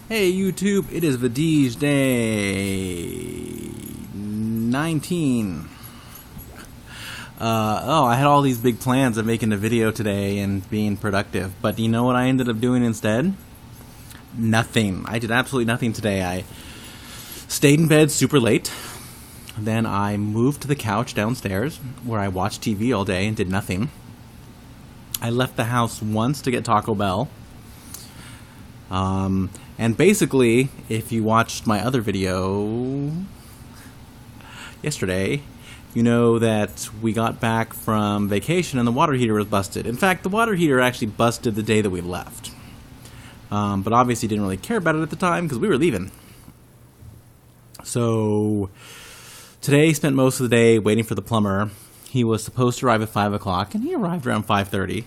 Hey YouTube, it is VEDIJ day 19. I had all these big plans of making a video today and being productive, but you know what I ended up doing instead? Nothing. I did absolutely nothing today. I stayed in bed super late, then I moved to the couch downstairs where I watched TV all day and did nothing. I left the house once to get Taco Bell. And basically, if you watched my other video yesterday, you know that we got back from vacation and the water heater was busted. In fact, the water heater actually busted the day that we left. But obviously didn't really care about it at the time because we were leaving. So today spent most of the day waiting for the plumber. He was supposed to arrive at 5 o'clock and he arrived around 5:30.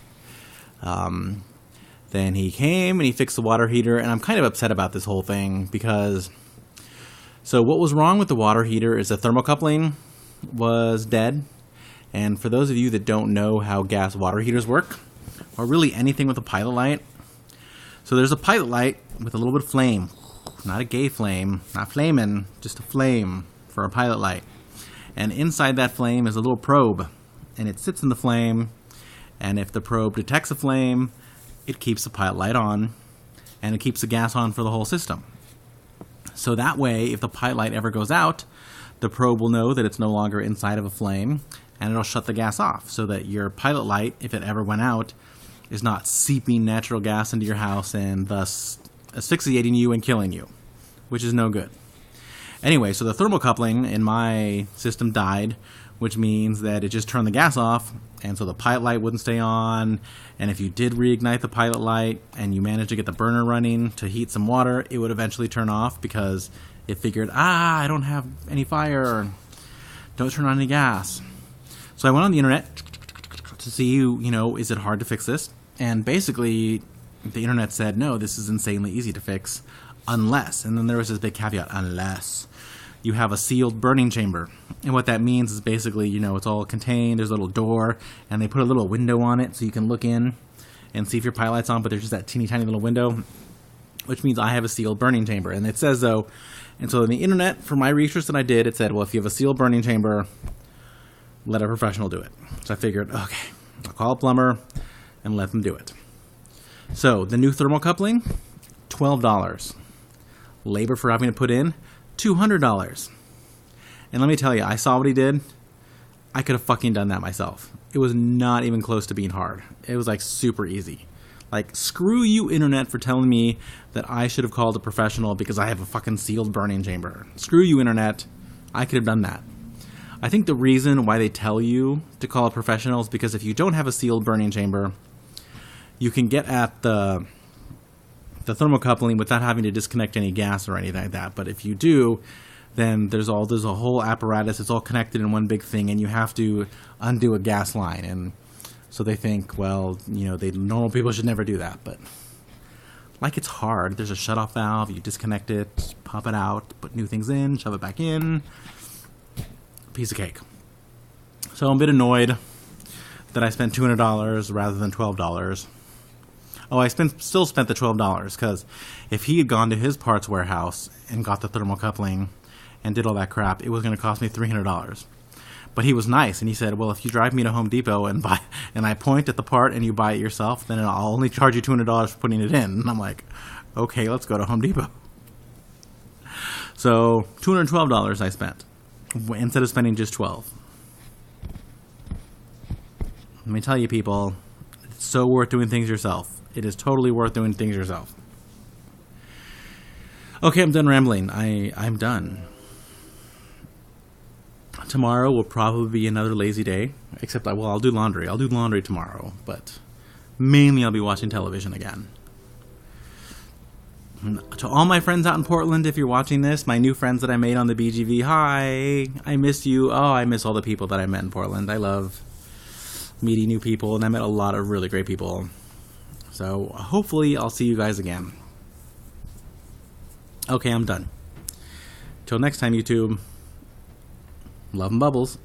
Then he came and he fixed the water heater, and I'm kind of upset about this whole thing because, so what was wrong with the water heater is the thermocoupling was dead. And for those of you that don't know how gas water heaters work, or really anything with a pilot light, so there's a pilot light with a little bit of flame, not a gay flame, not flaming, just a flame for a pilot light. And inside that flame is a little probe, and it sits in the flame, and if the probe detects a flame, it keeps the pilot light on, and it keeps the gas on for the whole system. So that way, if the pilot light ever goes out, the probe will know that it's no longer inside of a flame, and it'll shut the gas off, so that your pilot light, if it ever went out, is not seeping natural gas into your house and thus asphyxiating you and killing you, which is no good. Anyway, so the thermocoupling in my system died, which means that it just turned the gas off, and so the pilot light wouldn't stay on. And if you did reignite the pilot light and you managed to get the burner running to heat some water, it would eventually turn off because it figured, I don't have any fire, don't turn on any gas. So I went on the internet to see, is it hard to fix this? And basically the internet said, no, this is insanely easy to fix unless, and then there was this big caveat, unless you have a sealed burning chamber. And what that means is basically, it's all contained, there's a little door, and they put a little window on it so you can look in and see if your pilot light's on, but there's just that teeny tiny little window, which means I have a sealed burning chamber. And it says, though, and so on the internet, for my research that I did, it said, well, if you have a sealed burning chamber, let a professional do it. So I figured, okay, I'll call a plumber and let them do it. So the new thermocoupling, $12. Labor for having to put in, $200. And let me tell you, I saw what he did. I could have fucking done that myself. It was not even close to being hard. It was like super easy. Like, screw you, internet, for telling me that I should have called a professional because I have a fucking sealed burning chamber. Screw you, internet. I could have done that. I think the reason why they tell you to call a professional is because if you don't have a sealed burning chamber, you can get at the thermocoupling without having to disconnect any gas or anything like that. But if you do, then there's a whole apparatus. It's all connected in one big thing, and you have to undo a gas line. And so they think, well, normal people should never do that. But like, it's hard. There's a shutoff valve. You disconnect it, pop it out, put new things in, shove it back in. Piece of cake. So I'm a bit annoyed that I spent $200 rather than $12. Oh, I still spent the $12 because if he had gone to his parts warehouse and got the thermocoupling and did all that crap, it was going to cost me $300. But he was nice, and he said, well, if you drive me to Home Depot and I point at the part and you buy it yourself, then I'll only charge you $200 for putting it in. And I'm like, okay, let's go to Home Depot. So $212 I spent instead of spending just $12. Let me tell you, people, it's so worth doing things yourself. It is totally worth doing things yourself. Okay, I'm done rambling. I'm done. Tomorrow will probably be another lazy day, except I'll do laundry. I'll do laundry tomorrow, but mainly I'll be watching television again. To all my friends out in Portland, if you're watching this, my new friends that I made on the BGV, hi, I miss you. Oh, I miss all the people that I met in Portland. I love meeting new people, and I met a lot of really great people. So hopefully I'll see you guys again. Okay, I'm done. Till next time, YouTube. Love and bubbles.